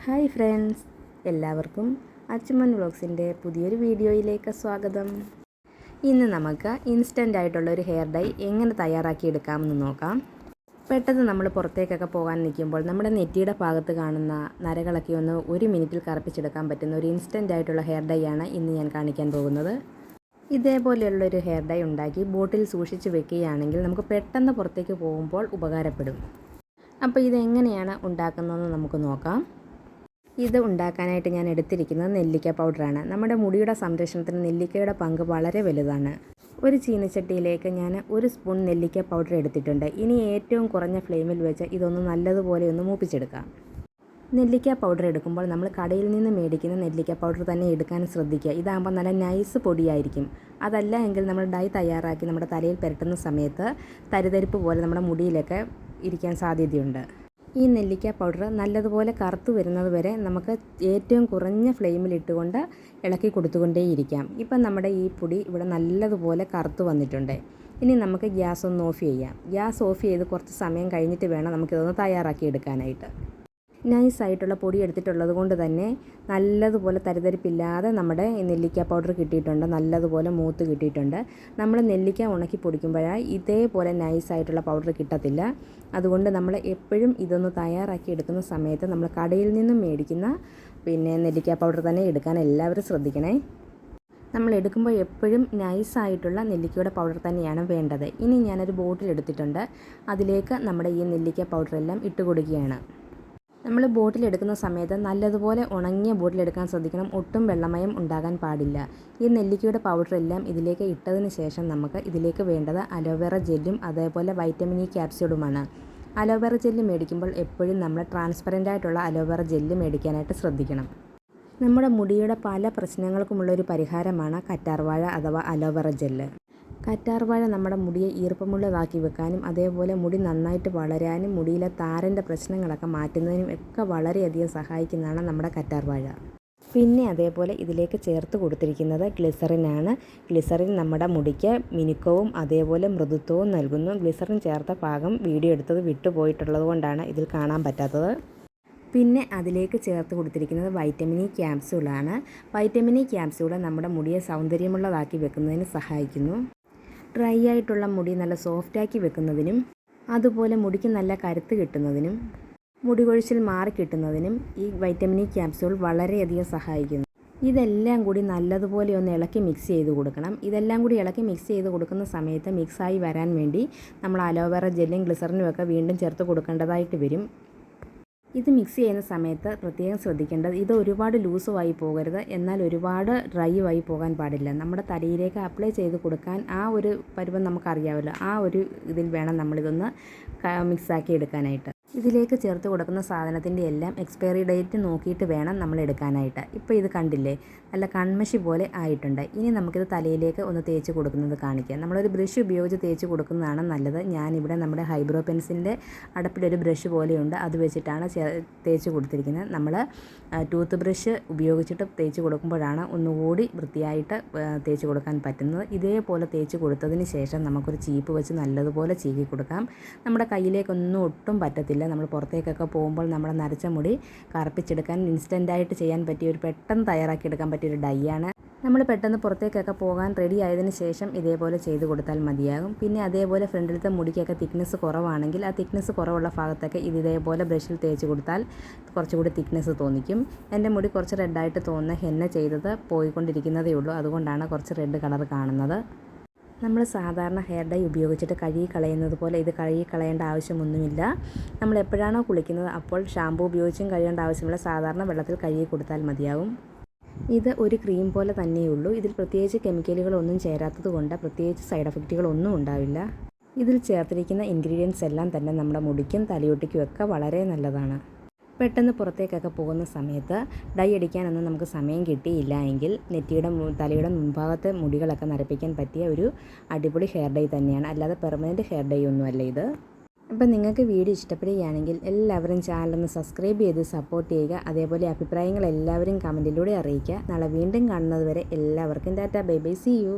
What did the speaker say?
Hi friends, എല്ലാവർക്കും അച്ചുമൻ വ്ളോഗ്സിൻ്റെ പുതിയൊരു വീഡിയോയിലേക്ക് സ്വാഗതം. ഇന്ന് നമുക്ക് ഇൻസ്റ്റൻ്റ് ആയിട്ടുള്ളൊരു ഹെയർ ഡൈ എങ്ങനെ തയ്യാറാക്കിയെടുക്കാമെന്ന് നോക്കാം. പെട്ടെന്ന് നമ്മൾ പുറത്തേക്കൊക്കെ പോകാൻ നിൽക്കുമ്പോൾ നമ്മുടെ നെറ്റിയുടെ ഭാഗത്ത് കാണുന്ന നരകളൊക്കെ ഒന്ന് 1 മിനിറ്റിൽ കറുപ്പിച്ചെടുക്കാൻ പറ്റുന്ന ഒരു ഇൻസ്റ്റൻ്റ് ആയിട്ടുള്ള ഹെയർ ഡൈ ആണ് ഇന്ന് ഞാൻ കാണിക്കാൻ പോകുന്നത്. ഇതേപോലെയുള്ളൊരു ഹെയർ ഡൈ ഉണ്ടാക്കി ബോട്ടിൽ സൂക്ഷിച്ച് വെക്കുകയാണെങ്കിൽ നമുക്ക് പെട്ടെന്ന് പുറത്തേക്ക് പോകുമ്പോൾ ഉപകാരപ്പെടും. അപ്പോൾ ഇതെങ്ങനെയാണ് ഉണ്ടാക്കുന്നതെന്ന് നമുക്ക് നോക്കാം. ഇത് ഉണ്ടാക്കാനായിട്ട് ഞാൻ എടുത്തിരിക്കുന്നത് നെല്ലിക്ക പൗഡറാണ്. നമ്മുടെ മുടിയുടെ സംരക്ഷണത്തിന് നെല്ലിക്കയുടെ പങ്ക് വളരെ വലുതാണ്. ഒരു ചീനച്ചട്ടിയിലേക്ക് ഞാൻ 1 സ്പൂൺ നെല്ലിക്ക പൗഡർ എടുത്തിട്ടുണ്ട്. ഇനി ഏറ്റവും കുറഞ്ഞ ഫ്ലെയിമിൽ വെച്ച് ഇതൊന്ന് നല്ലതുപോലെ ഒന്ന് മൂപ്പിച്ചെടുക്കാം. നെല്ലിക്ക പൗഡർ എടുക്കുമ്പോൾ നമ്മൾ കടയിൽ നിന്ന് മേടിക്കുന്ന നെല്ലിക്ക പൗഡർ തന്നെ എടുക്കാൻ ശ്രദ്ധിക്കുക. ഇതാകുമ്പോൾ നല്ല നൈസ് പൊടിയായിരിക്കും. അതല്ല എങ്കിൽ നമ്മൾ ഡൈ തയ്യാറാക്കി നമ്മുടെ തലയിൽ പുരട്ടുന്ന സമയത്ത് തരിതരിപ്പ് പോലെ നമ്മുടെ മുടിയിലൊക്കെ ഇരിക്കാൻ സാധ്യതയുണ്ട്. ഈ നെല്ലിക്ക പൗഡർ നല്ലതുപോലെ കറുത്ത് വരുന്നത് വരെ നമുക്ക് ഏറ്റവും കുറഞ്ഞ ഫ്ലെയിമിൽ ഇട്ടുകൊണ്ട് ഇളക്കി കൊടുത്തുകൊണ്ടേയിരിക്കാം. ഇപ്പം നമ്മുടെ ഈ പൊടി ഇവിടെ നല്ലതുപോലെ കറുത്ത് വന്നിട്ടുണ്ട്. ഇനി നമുക്ക് ഗ്യാസ് ഒന്ന് ഓഫ് ചെയ്യാം. ഗ്യാസ് ഓഫ് ചെയ്ത് കുറച്ച് സമയം കഴിഞ്ഞിട്ട് വേണം നമുക്കിതൊന്ന് തയ്യാറാക്കി എടുക്കാനായിട്ട്. നൈസായിട്ടുള്ള പൊടി എടുത്തിട്ടുള്ളത് കൊണ്ട് തന്നെ നല്ലതുപോലെ തരിതരിപ്പില്ലാതെ നമ്മുടെ നെല്ലിക്ക പൗഡർ കിട്ടിയിട്ടുണ്ട്. നല്ലതുപോലെ മൂത്ത് കിട്ടിയിട്ടുണ്ട്. നമ്മൾ നെല്ലിക്ക ഉണക്കി പൊടിക്കുമ്പോഴാണ് ഇതേപോലെ നൈസായിട്ടുള്ള പൗഡർ കിട്ടത്തില്ല. അതുകൊണ്ട് നമ്മൾ എപ്പോഴും ഇതൊന്ന് തയ്യാറാക്കി എടുക്കുന്ന സമയത്ത് നമ്മൾ കടയിൽ നിന്നും മേടിക്കുന്ന നെല്ലിക്ക പൗഡർ തന്നെ എടുക്കാൻ എല്ലാവരും ശ്രദ്ധിക്കണേ. നമ്മൾ എടുക്കുമ്പോൾ എപ്പോഴും നൈസായിട്ടുള്ള നെല്ലിക്കയുടെ പൗഡർ തന്നെയാണ് വേണ്ടത്. ഇനി ഞാനൊരു ബോട്ടിൽ എടുത്തിട്ടുണ്ട്. അതിലേക്ക് നമ്മുടെ ഈ നെല്ലിക്ക പൗഡറെല്ലാം ഇട്ട് കൊടുക്കുകയാണ്. നമ്മൾ ബോട്ടിലെടുക്കുന്ന സമയത്ത് നല്ലതുപോലെ ഉണങ്ങിയ ബോട്ടിലെടുക്കാൻ ശ്രദ്ധിക്കണം. ഒട്ടും വെള്ളമയം ഉണ്ടാകാൻ പാടില്ല. ഈ നെല്ലിക്കയുടെ പൗഡറെല്ലാം ഇതിലേക്ക് ഇട്ടതിന് ശേഷം നമുക്ക് ഇതിലേക്ക് വേണ്ടത് അലോവേറ ജെല്ലും അതേപോലെ വൈറ്റമിൻ ഇ ക്യാപ്സ്യൂളുമാണ്. അലോവേറ ജെല്ല് മേടിക്കുമ്പോൾ എപ്പോഴും നമ്മൾ ട്രാൻസ്പെറൻ്റ് ആയിട്ടുള്ള അലോവേറ ജെല്ല് മേടിക്കാനായിട്ട് ശ്രദ്ധിക്കണം. നമ്മുടെ മുടിയുടെ പല പ്രശ്നങ്ങൾക്കുമുള്ളൊരു പരിഹാരമാണ് കറ്റാർവാഴ അഥവാ അലോവേറ ജെല്ല്. കറ്റാർവാഴ നമ്മുടെ മുടിയെ ഈർപ്പമുള്ളതാക്കി വെക്കാനും അതേപോലെ മുടി നന്നായിട്ട് വളരാനും മുടിയിലെ താരൻ്റെ പ്രശ്നങ്ങളൊക്കെ മാറ്റുന്നതിനും ഒക്കെ വളരെയധികം സഹായിക്കുന്നതാണ് നമ്മുടെ കറ്റാർവാഴ. പിന്നെ അതേപോലെ ഇതിലേക്ക് ചേർത്ത് കൊടുത്തിരിക്കുന്നത് ഗ്ലിസറിനാണ്. ഗ്ലിസറിൻ നമ്മുടെ മുടിക്ക് മിനുക്കവും അതേപോലെ മൃദുത്വവും നൽകുന്നു. ഗ്ലിസറിൻ ചേർത്ത ഭാഗം വീഡിയോ എടുത്തത് വിട്ടുപോയിട്ടുള്ളത് കൊണ്ടാണ് ഇതിൽ കാണാൻ പറ്റാത്തത്. പിന്നെ അതിലേക്ക് ചേർത്ത് കൊടുത്തിരിക്കുന്നത് വൈറ്റമിൻ ഇ ക്യാപ്സ്യൂളാണ്. വൈറ്റമിൻ ഇ ക്യാപ്സ്യൂൾ നമ്മുടെ മുടിയെ സൗന്ദര്യമുള്ളതാക്കി വെക്കുന്നതിന് സഹായിക്കുന്നു. ഡ്രൈ ആയിട്ടുള്ള മുടി നല്ല സോഫ്റ്റാക്കി വെക്കുന്നതിനും അതുപോലെ മുടിക്ക് നല്ല കരുത്ത് കിട്ടുന്നതിനും മുടി കൊഴിച്ചിൽ മാറിക്കിട്ടുന്നതിനും ഈ വൈറ്റമിൻ ഇ ക്യാപ്സ്യൂൾ വളരെയധികം സഹായിക്കുന്നു. ഇതെല്ലാം കൂടി നല്ലതുപോലെ ഒന്ന് ഇളക്കി മിക്സ് ചെയ്ത് കൊടുക്കണം. ഇതെല്ലാം കൂടി ഇളക്കി മിക്സ് ചെയ്ത് കൊടുക്കുന്ന സമയത്ത് മിക്സായി വരാൻ വേണ്ടി നമ്മൾ അലോവേറ ജെല്ലും ഗ്ലിസറിനും ഒക്കെ വീണ്ടും ചേർത്ത് കൊടുക്കേണ്ടതായിട്ട് വരും. ഇത് മിക്സ് ചെയ്യുന്ന സമയത്ത് പ്രത്യേകം ശ്രദ്ധിക്കേണ്ടത് ഇത് ഒരുപാട് ലൂസുമായി പോകരുത്, എന്നാൽ ഒരുപാട് ഡ്രൈ ആയി പോകാൻ പാടില്ല. നമ്മുടെ തലയിലേക്ക് അപ്ലൈ ചെയ്ത് കൊടുക്കാൻ ആ ഒരു പരുവം നമുക്കറിയാമല്ലോ. ആ ഒരു ഇതിൽ വേണം നമ്മളിതൊന്ന് മിക്സാക്കി എടുക്കാനായിട്ട്. ഇതിലേക്ക് ചേർത്ത് കൊടുക്കുന്ന സാധനത്തിൻ്റെ എല്ലാം എക്സ്പയറി ഡേറ്റ് നോക്കിയിട്ട് വേണം നമ്മൾ എടുക്കാനായിട്ട്. ഇപ്പോൾ ഇത് കണ്ടില്ലേ, നല്ല കൺമഷി പോലെ ആയിട്ടുണ്ട്. ഇനി നമുക്കിത് തലയിലേക്ക് ഒന്ന് തേച്ച് കൊടുക്കുന്നത് കാണിക്കാം. നമ്മളൊരു ബ്രഷ് ഉപയോഗിച്ച് തേച്ച് കൊടുക്കുന്നതാണ് നല്ലത്. ഞാനിവിടെ നമ്മുടെ ഹൈബ്രോ പെൻസിലിൻ്റെ അടപ്പിലൊരു ബ്രഷ് പോലെയുണ്ട്, അത് വെച്ചിട്ടാണ് തേച്ച് കൊടുത്തിരിക്കുന്നത്. നമ്മൾ ടൂത്ത് ബ്രഷ് ഉപയോഗിച്ചിട്ട് തേച്ച് കൊടുക്കുമ്പോഴാണ് ഒന്നുകൂടി വൃത്തിയായിട്ട് തേച്ച് കൊടുക്കാൻ പറ്റുന്നത്. ഇതേപോലെ തേച്ച് കൊടുത്തതിന് ശേഷം നമുക്കൊരു ചീപ്പ് വെച്ച് നല്ലതുപോലെ ചീകി കൊടുക്കാം. നമ്മുടെ കയ്യിലേക്കൊന്നും ഒട്ടും പറ്റത്തില്ല. നമ്മൾ പുറത്തേക്കൊക്കെ പോകുമ്പോൾ നമ്മുടെ നരച്ച മുടി കറുപ്പിച്ചെടുക്കാൻ ഇൻസ്റ്റൻ്റായിട്ട് ചെയ്യാൻ പറ്റിയ ഒരു പെട്ടെന്ന് തയ്യാറാക്കിയെടുക്കാൻ പറ്റിയൊരു ഡൈ ആണ്. നമ്മൾ പെട്ടെന്ന് പുറത്തേക്കൊക്കെ പോകാൻ റെഡി ആയതിനു ശേഷം ഇതേപോലെ ചെയ്ത് കൊടുത്താൽ മതിയാകും. പിന്നെ അതേപോലെ ഫ്രണ്ടിലത്തെ മുടിക്കൊക്കെ തിക്നെസ് കുറവാണെങ്കിൽ ആ തിക്നെസ് കുറവുള്ള ഭാഗത്തൊക്കെ ഇതേപോലെ ബ്രഷിൽ തേച്ച് കൊടുത്താൽ കുറച്ചുകൂടി തിക്നെസ് തോന്നിക്കും. എൻ്റെ മുടി കുറച്ച് റെഡായിട്ട് തോന്നുന്ന ഹെന്ന ചെയ്തത് പോയിക്കൊണ്ടിരിക്കുന്നതേ ഉള്ളൂ, അതുകൊണ്ടാണ് കുറച്ച് റെഡ് കളർ കാണുന്നത്. നമ്മൾ സാധാരണ ഹെയർ ഡൈ ഉപയോഗിച്ചിട്ട് കഴുകി കളയുന്നത് പോലെ ഇത് കഴുകി കളയേണ്ട ആവശ്യമൊന്നുമില്ല. നമ്മൾ എപ്പോഴാണോ കുളിക്കുന്നത് അപ്പോൾ ഷാമ്പൂ ഉപയോഗിച്ചും കഴുകേണ്ട ആവശ്യമില്ല. സാധാരണ വെള്ളത്തിൽ കഴുകി കൊടുത്താൽ മതിയാവും. ഇത് ഒരു ക്രീം പോലെ തന്നെയുള്ളൂ. ഇതിൽ പ്രത്യേകിച്ച് കെമിക്കലുകളൊന്നും ചേരാത്തത് കൊണ്ട് പ്രത്യേകിച്ച് സൈഡ് എഫക്റ്റുകളൊന്നും ഉണ്ടാവില്ല. ഇതിൽ ചേർത്തിരിക്കുന്ന ഇൻഗ്രീഡിയൻസ് എല്ലാം തന്നെ നമ്മുടെ മുടിക്കും തലയൊട്ടിക്കും ഒക്കെ വളരെ നല്ലതാണ്. പെട്ടെന്ന് പുറത്തേക്കൊക്കെ പോകുന്ന സമയത്ത് ഡൈ അടിക്കാനൊന്നും നമുക്ക് സമയം കിട്ടിയില്ല എങ്കിൽ തലയുടെ മുൻഭാഗത്തെ മുടികളൊക്കെ നരപ്പിക്കാൻ പറ്റിയ ഒരു അടിപൊളി ഹെയർ ഡൈ തന്നെയാണ്. അല്ലാതെ പെർമനൻറ്റ് ഹെയർ ഡൈ ഒന്നുമല്ല ഇത്. അപ്പം നിങ്ങൾക്ക് വീഡിയോ ഇഷ്ടപ്പെടുകയാണെങ്കിൽ എല്ലാവരും ചാനലൊന്ന് സബ്സ്ക്രൈബ് ചെയ്ത് സപ്പോർട്ട് ചെയ്യുക. അതേപോലെ അഭിപ്രായങ്ങൾ എല്ലാവരും കമൻറ്റിലൂടെ അറിയിക്കുക. നാളെ വീണ്ടും കാണുന്നത് വരെ എല്ലാവർക്കും ടാറ്റാ, ബൈ ബൈ, സീ യു.